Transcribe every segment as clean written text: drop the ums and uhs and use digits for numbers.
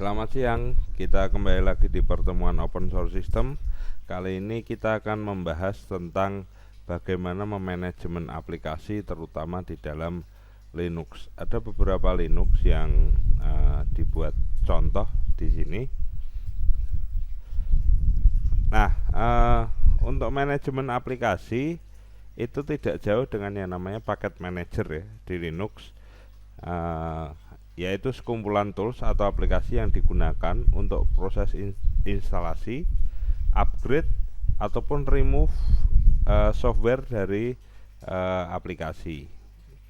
Selamat siang, kita kembali lagi di pertemuan Open Source System. Kali ini kita akan membahas tentang bagaimana memanajemen aplikasi terutama di dalam Linux. Ada beberapa Linux yang dibuat contoh di sini. Nah, untuk manajemen aplikasi itu tidak jauh dengan yang namanya paket manager ya di Linux. Yaitu sekumpulan tools atau aplikasi yang digunakan untuk proses instalasi, upgrade ataupun remove software dari aplikasi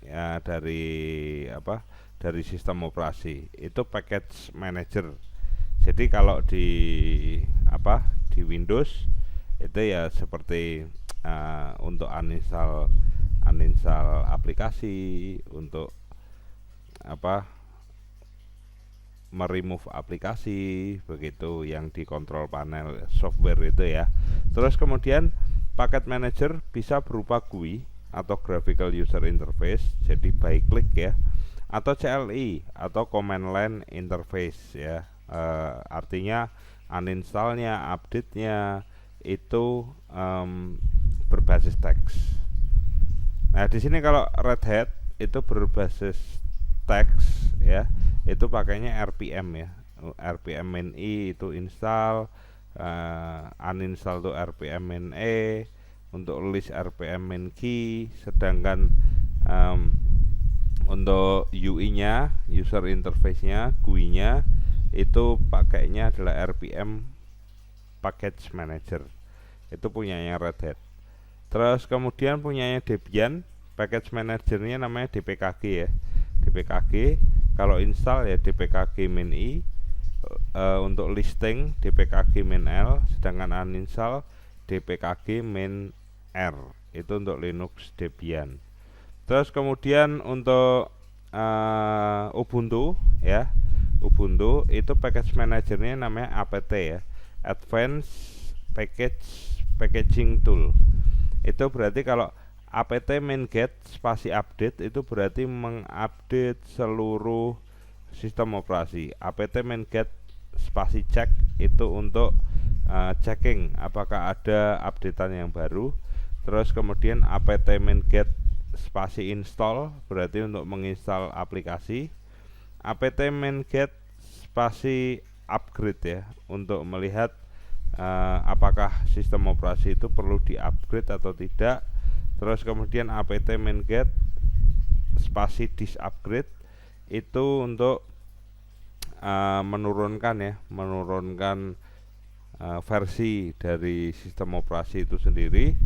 ya, dari sistem operasi. Itu package manager. Jadi kalau di Windows itu ya seperti untuk uninstall aplikasi, untuk meremove aplikasi, begitu yang di control panel software itu ya. Terus kemudian packet manager bisa berupa GUI atau graphical user interface, jadi by click ya, atau CLI atau command line interface ya. Artinya uninstallnya, update-nya itu berbasis teks. Nah, di sini kalau Red Hat itu berbasis teks ya, itu pakainya RPM ya. RPM main I itu install, uninstall tuh RPM main E, untuk list RPM main key. Sedangkan untuk UI-nya, user interface-nya, GUI-nya itu pakainya adalah RPM package manager. Itu punyanya Red Hat. Terus kemudian punyanya Debian, package manajernya namanya DPKG ya. DPKG kalau install ya DPKG main I, untuk listing DPKG main L, sedangkan uninstall DPKG main R. Itu untuk Linux Debian. Terus kemudian untuk Ubuntu ya, Ubuntu itu package manajernya namanya apt ya, Advanced Packaging Tool. Itu berarti kalau apt main-get spasi update itu berarti mengupdate seluruh sistem operasi. Apt main-get spasi check itu untuk checking apakah ada updatean yang baru. Terus kemudian apt main-get spasi install berarti untuk menginstal aplikasi. Apt main-get spasi upgrade ya, untuk melihat apakah sistem operasi itu perlu di-upgrade atau tidak. Terus kemudian apt main-get spasi disk upgrade itu untuk menurunkan versi dari sistem operasi itu sendiri.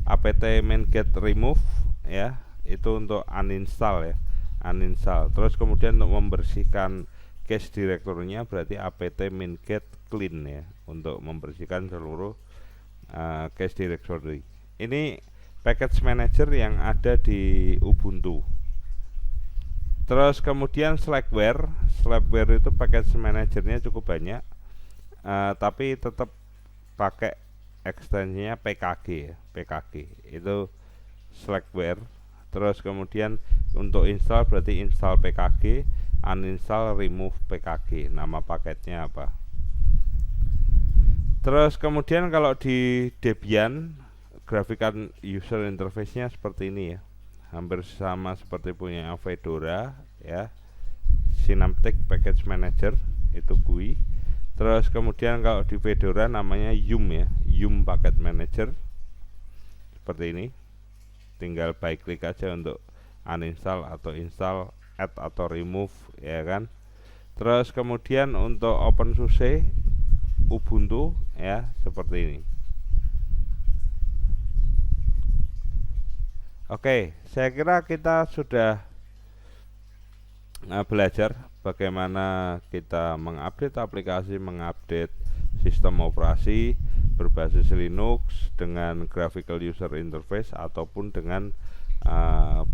Apt main-get remove ya, itu untuk uninstall ya, uninstall. Terus kemudian untuk membersihkan cache directory-nya berarti apt main-get clean ya, untuk membersihkan seluruh cache directory. Ini package manager yang ada di Ubuntu. Terus kemudian Slackware itu package manajernya cukup banyak, tapi tetap pakai ekstensinya PKG ya, PKG itu Slackware. Terus kemudian untuk install berarti install PKG, uninstall remove PKG, nama paketnya apa. Terus kemudian kalau di Debian graphical user interface-nya seperti ini ya, hampir sama seperti punya Fedora ya. Synaptic Package Manager itu GUI. Terus kemudian kalau di Fedora namanya Yum ya, Yum Packet Manager seperti ini. Tinggal by click aja untuk uninstall atau install, add atau remove ya kan. Terus kemudian untuk OpenSUSE Ubuntu ya seperti ini. Oke, saya kira kita sudah belajar bagaimana kita mengupdate aplikasi, mengupdate sistem operasi berbasis Linux dengan graphical user interface ataupun dengan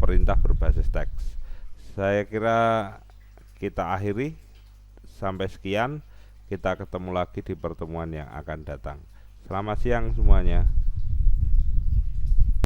perintah berbasis teks. Saya kira kita akhiri sampai sekian. Kita ketemu lagi di pertemuan yang akan datang. Selamat siang semuanya.